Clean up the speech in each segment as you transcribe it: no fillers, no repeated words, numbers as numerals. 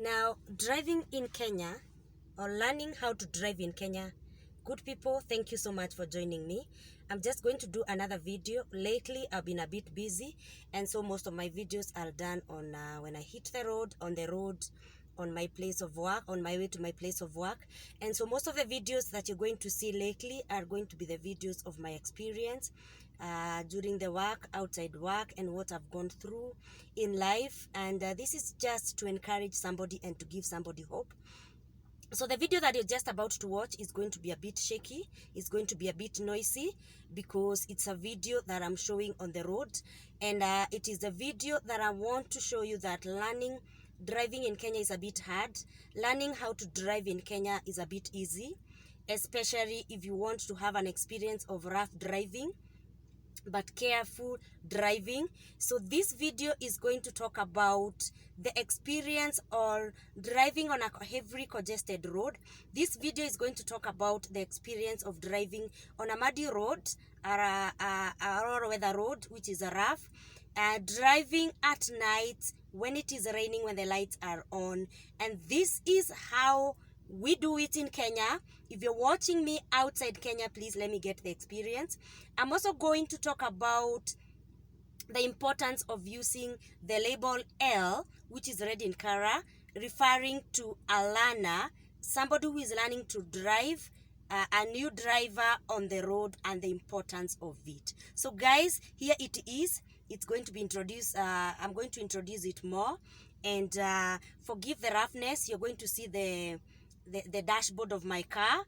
Now, driving in Kenya or learning how to drive in Kenya, good people, thank you so much for joining me. I'm just going to do another video. Lately, I've been a bit busy, and so most of my videos are done on when I hit the road, on the road, on my place of work, on my way to my place of work. And so most of the videos that you're going to see lately are going to be the videos of my experience during the work, outside work, and what I've gone through in life. And this is just to encourage somebody and to give somebody hope. So the video that you're just about to watch is going to be a bit shaky. It's going to be a bit noisy because it's a video that I'm showing on the road. And it is a video that I want to show you that driving in Kenya is a bit hard. Learning how to drive in Kenya is a bit easy, especially if you want to have an experience of rough driving but careful driving. So this video is going to talk about the experience or driving on a heavily congested road. This video is going to talk about the experience of driving on a muddy road or a weather road, which is a rough, driving at night when it is raining, when the lights are on. And this is how we do it in Kenya. If you're watching me outside Kenya, please let me get the experience. I'm also going to talk about the importance of using the label L, which is red in color, referring to a learner, somebody who is learning to drive, a new driver on the road, and the importance of it. So guys, here it is. It's going to be introduced. I'm going to introduce it more. And forgive the roughness. You're going to see the dashboard of my car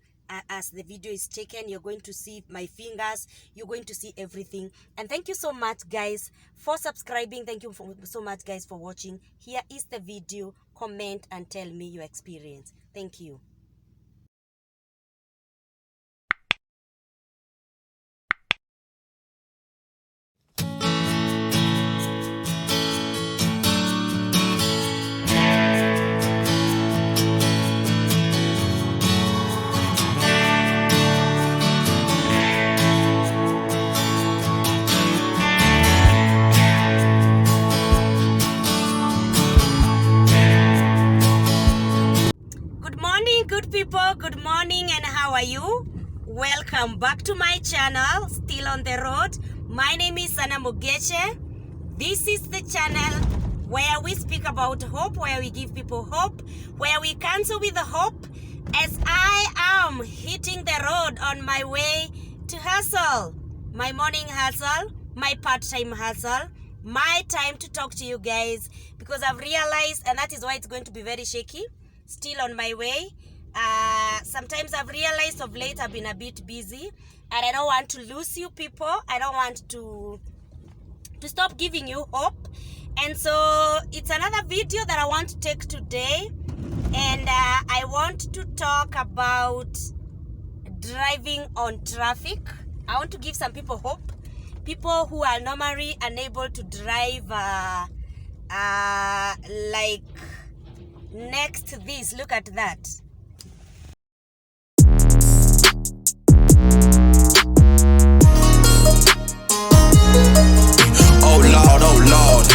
as the video is taken. You're going to see my fingers, you're going to see everything. And thank you so much guys for subscribing. Thank you so much guys for watching. Here is the video. Comment and tell me your experience. Thank you. Good people, good morning, and how are you? Welcome back to my channel, Still on the Road. My name is Sana Mugeche. This is the channel where we speak about hope, where we give people hope, where we cancel with the hope, as I am hitting the road on my way to hustle, my morning hustle, my part-time hustle, my time to talk to you guys, because I've realized, and that is why it's going to be very shaky, still on my way. Sometimes I've realized of late I've been a bit busy, and I don't want to lose you people. I don't want to stop giving you hope. And so it's another video that I want to take today, and I want to talk about driving on traffic. I want to give some people hope, people who are normally unable to drive like next to this. Look at that. Oh Lord, oh Lord.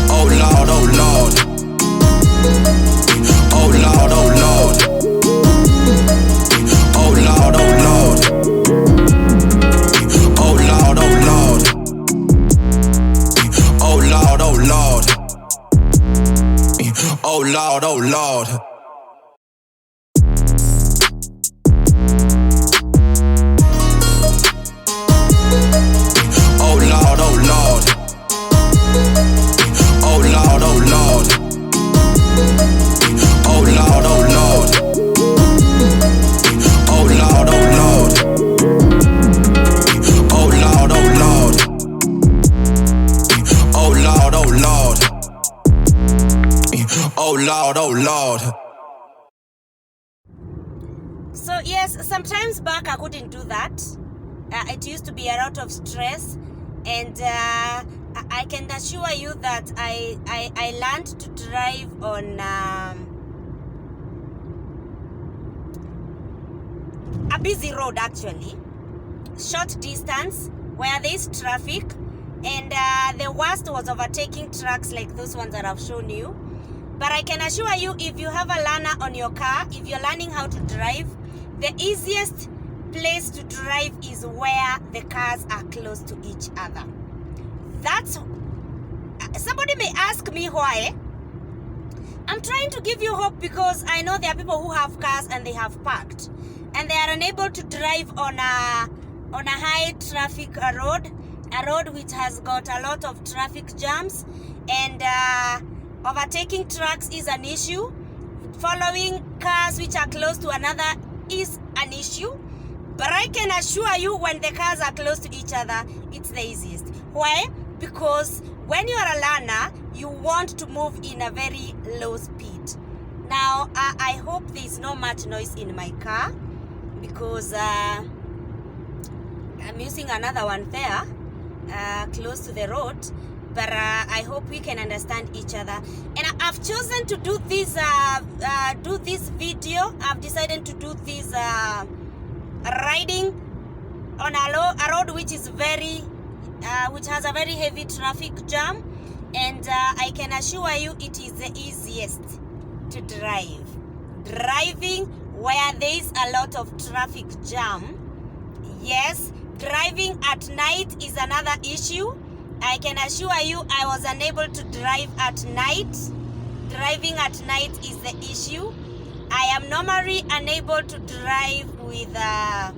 Oh Lord, oh Lord. Oh Lord, oh Lord. Oh Lord, oh Lord. Oh Lord, oh Lord. Oh Lord, oh Lord. Oh Lord, oh Lord. Lord, oh Lord. So yes, sometimes back I couldn't do that. It used to be a lot of stress, and I can assure you that I learned to drive on a busy road, actually, short distance where there's traffic, and the worst was overtaking trucks like those ones that I've shown you. But I can assure you, if you have a learner on your car, if you're learning how to drive, the easiest place to drive is where the cars are close to each other. That's, somebody may ask me why. I'm trying to give you hope because I know there are people who have cars and they have parked and they are unable to drive on a high traffic road, a road which has got a lot of traffic jams, and overtaking trucks is an issue. Following cars which are close to another is an issue. But I can assure you, when the cars are close to each other, it's the easiest. Why? Because when you are a learner, you want to move in a very low speed. Now, I hope there is no much noise in my car because I'm using another one there, close to the road. But I hope we can understand each other. And I've chosen to do this video. I've decided to do this riding on a road which is which has a very heavy traffic jam, and I can assure you it is the easiest to drive. Driving where there is a lot of traffic jam. Yes, driving at night is another issue. I can assure you I was unable to drive at night. Driving at night is the issue. I am normally unable to drive with the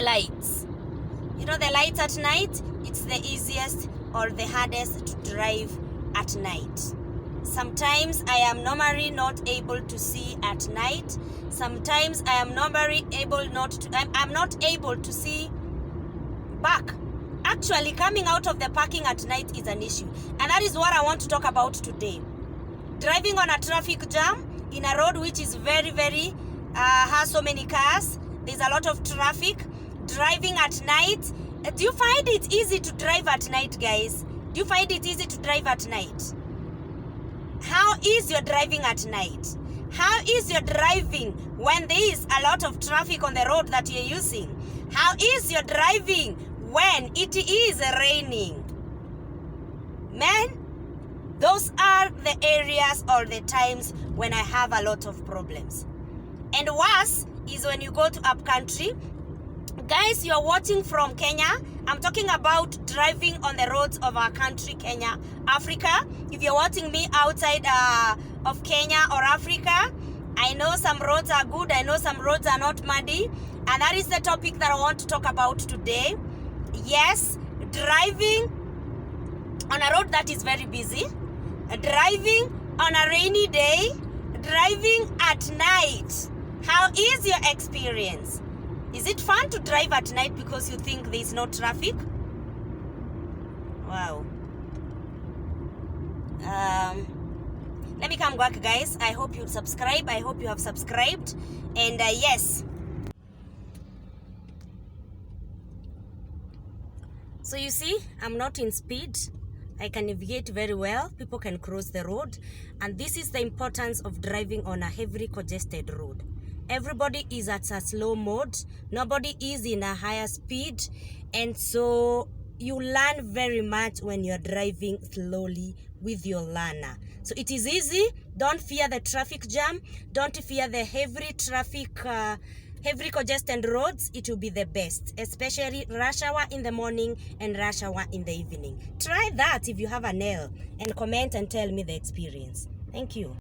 lights. You know, the lights at night, it's the easiest or the hardest to drive at night. Sometimes I am normally not able to see at night. Sometimes I am normally I'm not able to see back. Actually, coming out of the parking at night is an issue. And that is what I want to talk about today. Driving on a traffic jam in a road which is very, very, has so many cars. There's a lot of traffic. Driving at night. Do you find it easy to drive at night, guys? Do you find it easy to drive at night? How is your driving at night? How is your driving when there is a lot of traffic on the road that you're using? How is your driving when it is raining? Man, those are the areas or the times when I have a lot of problems. And worse is when you go to upcountry. Guys, you're watching from Kenya. I'm talking about driving on the roads of our country, Kenya, Africa. If you're watching me outside of Kenya or Africa, I know some roads are good. I know some roads are not muddy. And that is the topic that I want to talk about today. Yes, driving on a road that is very busy, driving on a rainy day, driving at night. How is your experience? Is it fun to drive at night because you think there is no traffic? Wow. Let me come back, guys. I hope you subscribe. I hope you have subscribed. And yes. So you see, I'm not in speed. I can navigate very well. People can cross the road. And this is the importance of driving on a heavily congested road. Everybody is at a slow mode. Nobody is in a higher speed. And so you learn very much when you're driving slowly with your learner. So it is easy. Don't fear the traffic jam. Don't fear the heavy traffic, heavy congested roads. It will be the best, especially rush hour in the morning and rush hour in the evening. Try that if you have a nail, and comment and tell me the experience. Thank you.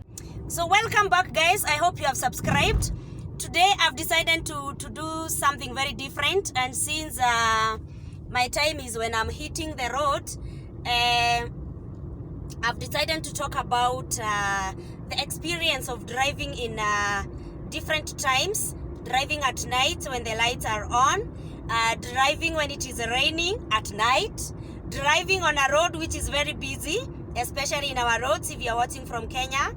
So welcome back, guys. I hope you have subscribed. Today I've decided to do something very different, and since my time is when I'm hitting the road, I've decided to talk about the experience of driving in different times. Driving at night when the lights are on, driving when it is raining at night, driving on a road which is very busy, especially in our roads. If you're watching from Kenya,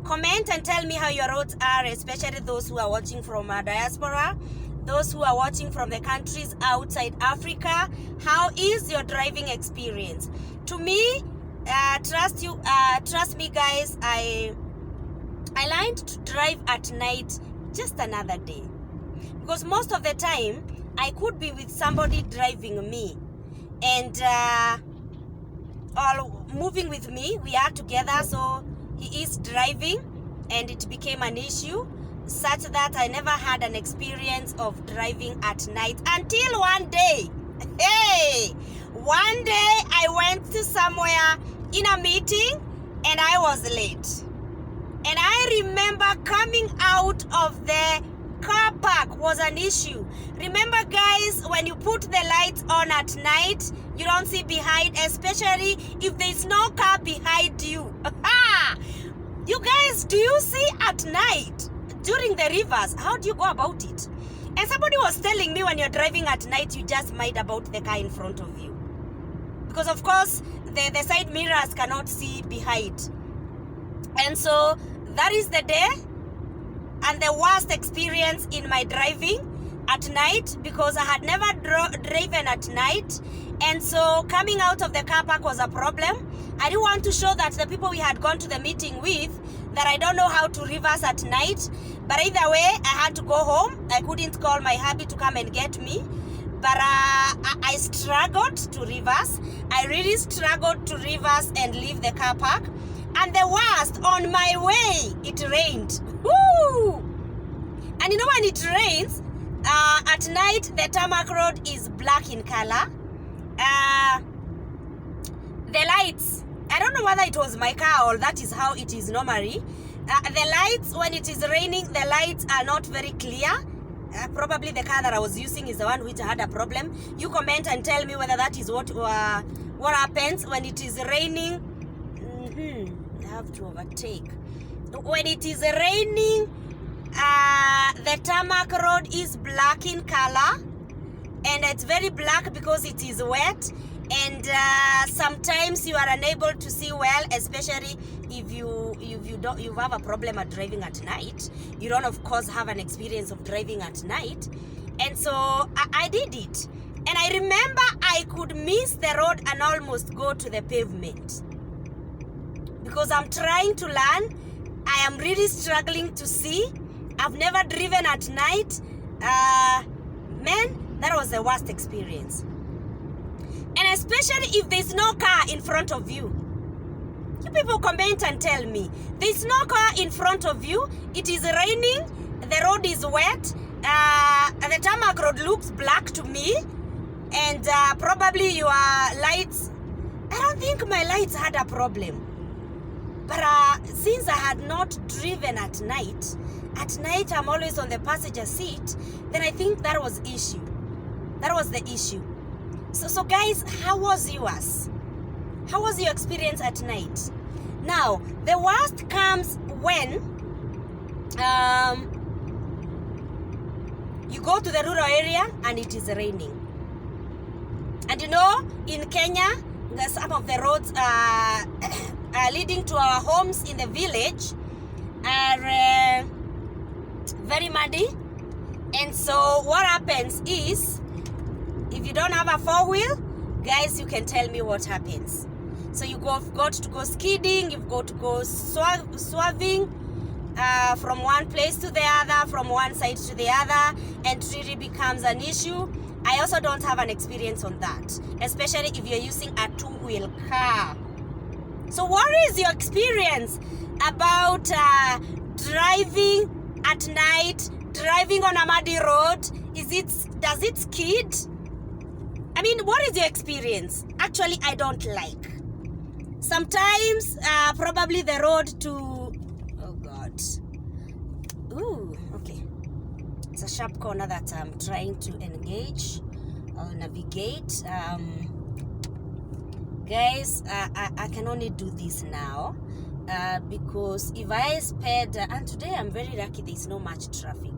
comment and tell me how your roads are, especially those who are watching from diaspora, those who are watching from the countries outside Africa. How is your driving experience? To me, trust me, guys, I learned to drive at night just another day, because most of the time I could be with somebody driving me, and all moving with me. We are together, so he is driving, and it became an issue such that I never had an experience of driving at night until one day. Hey, one day I went to somewhere in a meeting and I was late. And I remember coming out of the car park was an issue. Remember, guys, when you put the lights on at night, you don't see behind, especially if there's no car behind you. You guys, do you see at night during the rivers? How do you go about it? And somebody was telling me when you're driving at night, you just mind about the car in front of you. Because, of course, the side mirrors cannot see behind. And so that is the day and the worst experience in my driving at night, because I had never driven at night. And so coming out of the car park was a problem. I didn't want to show that the people we had gone to the meeting with that I don't know how to reverse at night. But either way, I had to go home. I couldn't call my hubby to come and get me. But I struggled to reverse. I really struggled to reverse and leave the car park. And the worst, on my way, it rained. Woo! And you know when it rains, at night, the tarmac road is black in color. The lights, I don't know whether it was my car or that is how it is normally. The lights, when it is raining, the lights are not very clear. Probably the car that I was using is the one which had a problem. You comment and tell me whether that is what happens when it is raining. I have to overtake. When it is raining, the tarmac road is black in color, and it's very black because it is wet, and sometimes you are unable to see well, especially if you have a problem at driving at night. You don't, of course, have an experience of driving at night. And so I did it, and I remember I could miss the road and almost go to the pavement because I'm trying to learn. I am really struggling to see. I've never driven at night. Man, that was the worst experience. And especially if there's no car in front of you. You people comment and tell me. There's no car in front of you. It is raining. The road is wet. The tarmac road looks black to me. And probably your lights. I don't think my lights had a problem. But since I had not driven at night I'm always on the passenger seat, then I think that was issue. That was the issue. So guys, how was yours? How was your experience at night? Now, the worst comes when you go to the rural area and it is raining. And you know, in Kenya, some of the roads leading to our homes in the village are very muddy. And so what happens is, if you don't have a four-wheel, guys, you can tell me what happens. So you've got to go skidding, you've got to go swerving from one place to the other, from one side to the other, and it really becomes an issue. I also don't have an experience on that, especially if you're using a two-wheel car. So what is your experience about driving at night, driving on a muddy road? Does it skid? I mean, what is your experience? Actually, I don't like. Sometimes, probably the road to, oh God. Ooh, okay. It's a sharp corner that I'm trying to engage or navigate. Guys, I can only do this now because if I sped, and today I'm very lucky there's no much traffic.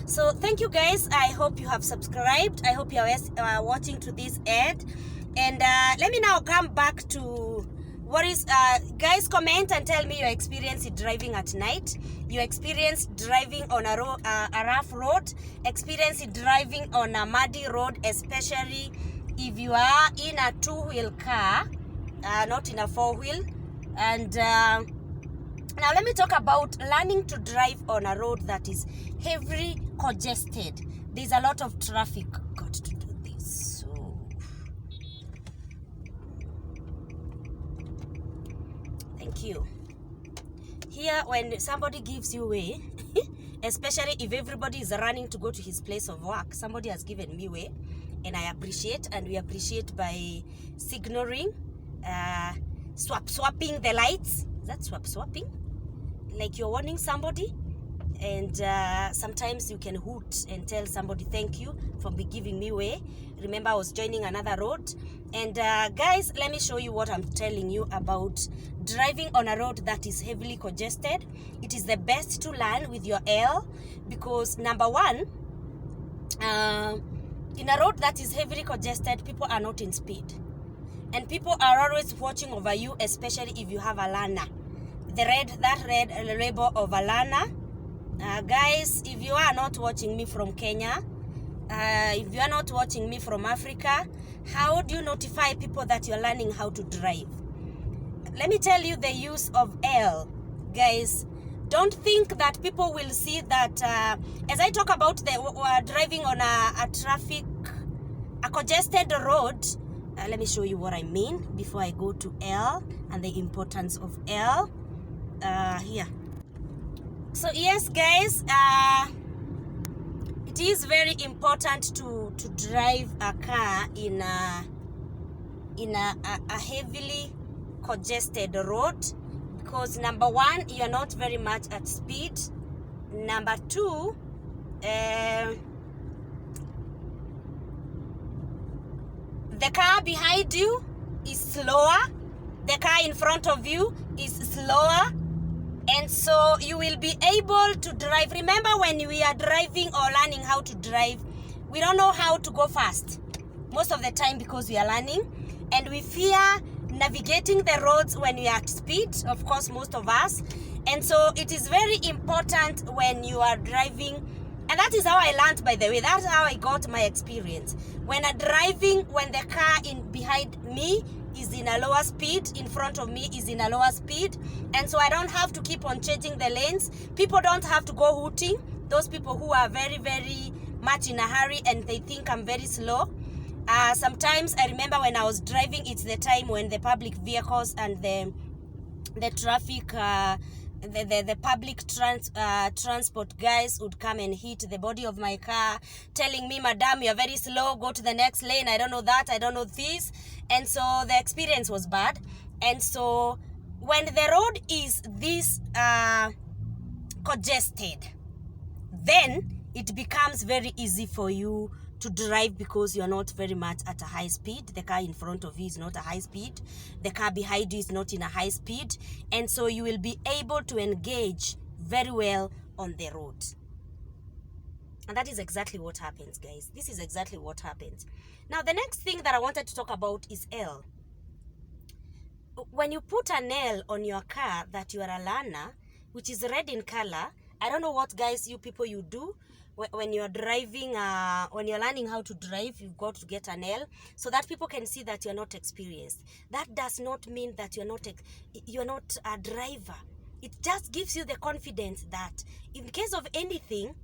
So thank you guys. I hope you have subscribed. I hope you are watching to this end. And let me now come back to what is, guys, comment and tell me your experience in driving at night, your experience driving on a rough road, experience in driving on a muddy road, especially if you are in a two-wheel car, not in a four-wheel. And now let me talk about learning to drive on a road that is heavily congested. There's a lot of traffic. Got to do this. So Thank you. Here, when somebody gives you way, especially if everybody is running to go to his place of work, somebody has given me way, and I appreciate, and we appreciate by signaling, swapping the lights. Is that swapping? Like you're warning somebody, and sometimes you can hoot and tell somebody thank you for giving me way. Remember, I was joining another road, and guys, let me show you what I'm telling you about driving on a road that is heavily congested. It is the best to learn with your L, because number one, in a road that is heavily congested, people are not in speed, and people are always watching over you, especially if you have a learner. That red label of a learner. Guys, if you are not watching me from Kenya, if you are not watching me from Africa, how do you notify people that you're learning how to drive? Let me tell you the use of L. Guys, don't think that people will see that as I talk about the driving on a congested road. Let me show you what I mean before I go to L and the importance of L. Here. So yes, guys, it is very important to drive a car in a heavily congested road, because number one, you're not very much at speed. Number two, the car behind you is slower, the car in front of you is slower, and so you will be able to drive. Remember, when we are driving or learning how to drive, we don't know how to go fast most of the time because we are learning, and we fear navigating the roads when we are at speed, of course, most of us. And so it is very important when you are driving, and that is how I learned, by the way. That's how I got my experience. When I'm driving, when the car behind me is in a lower speed, in front of me is in a lower speed, and so I don't have to keep on changing the lanes. People don't have to go hooting. Those people who are very, very much in a hurry and they think I'm very slow. Sometimes I remember when I was driving, it's the time when the public vehicles and the traffic, the public transport guys would come and hit the body of my car, telling me, "Madam, you're very slow, go to the next lane, I don't know that, I don't know this." And so the experience was bad. And so when the road is this congested, then it becomes very easy for you to drive, because you are not very much at a high speed. The car in front of you is not a high speed. The car behind you is not in a high speed. And so you will be able to engage very well on the road. And that is exactly what happens, guys. This is exactly what happens. Now, the next thing that I wanted to talk about is L. When you put an L on your car that you are a learner, which is red in color, I don't know what, guys, you people you do when you're driving, when you're learning how to drive, you've got to get an L so that people can see that you're not experienced. That does not mean that you're not a driver. It just gives you the confidence that in case of anything,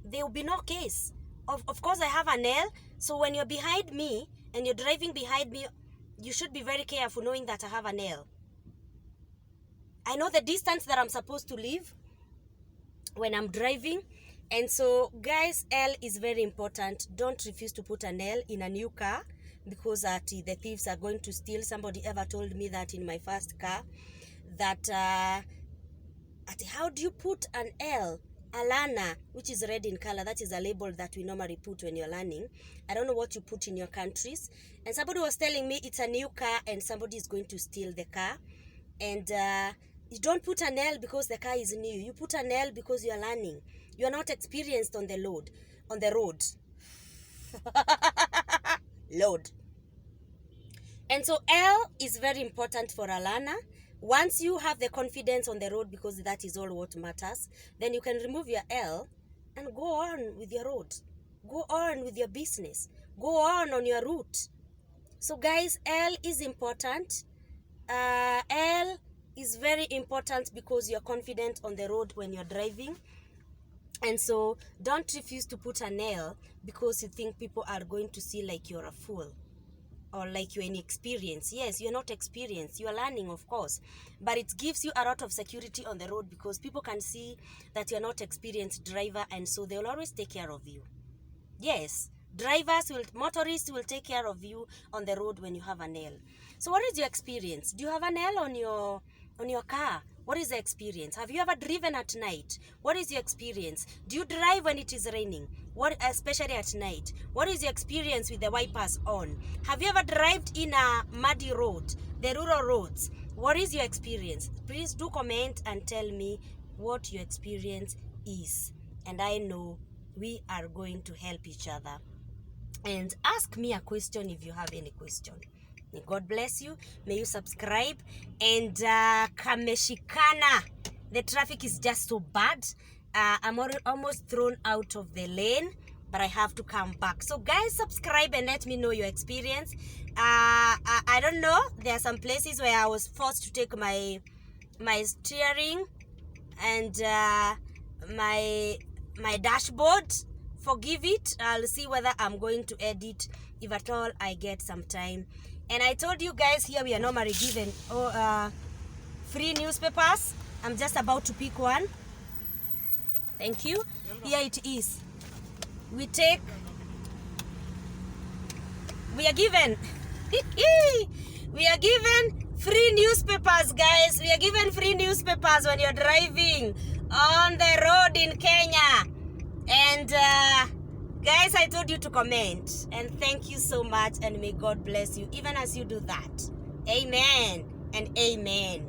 there will be no case. Of course, I have an L, so when you're behind me and you're driving behind me, you should be very careful knowing that I have an L. I know the distance that I'm supposed to leave when I'm driving. And so, guys, L is very important. Don't refuse to put an L in a new car, because the thieves are going to steal. Somebody ever told me that in my first car, that how do you put an L, a learner, which is red in color? That is a label that we normally put when you're learning. I don't know what you put in your countries. And somebody was telling me it's a new car and somebody is going to steal the car. And you don't put an L because the car is new. You put an L because you're learning. You're not experienced on the road. Load. And so L is very important for a learner. Once you have the confidence on the road, because that is all what matters, then you can remove your L and go on with your road. Go on with your business. Go on your route. So, guys, L is important. L is very important because you're confident on the road when you're driving. And so don't refuse to put an L because you think people are going to see like you're a fool. or like you're inexperienced. Yes, you're not experienced. You are learning, of course. But it gives you a lot of security on the road because people can see that you're not experienced driver, and so they'll always take care of you. Yes, motorists will take care of you on the road when you have a nail. So what is your experience? Do you have a nail on your car? What is the experience? Have you ever driven at night? What is your experience? Do you drive when it is raining? Especially at night? What is your experience with the wipers on? Have you ever driven in a muddy road, the rural roads? What is your experience? Please do comment and tell me what your experience is. And I know we are going to help each other. And ask me a question if you have any question. May God bless you. May you subscribe. And kameshikana. The traffic is just so bad. I'm almost thrown out of the lane, but I have to come back. So guys, subscribe and let me know your experience. I don't know. There are some places where I was forced to take my steering and my dashboard. Forgive it. I'll see whether I'm going to edit if at all I get some time. And I told you guys, here we are normally given free newspapers. I'm just about to pick one. Thank you. Here it is. We are given we are given free newspapers, guys. We are given free newspapers when you're driving on the road in Kenya. And guys, I told you to comment, and thank you so much, and may God bless you even as you do that. Amen and amen.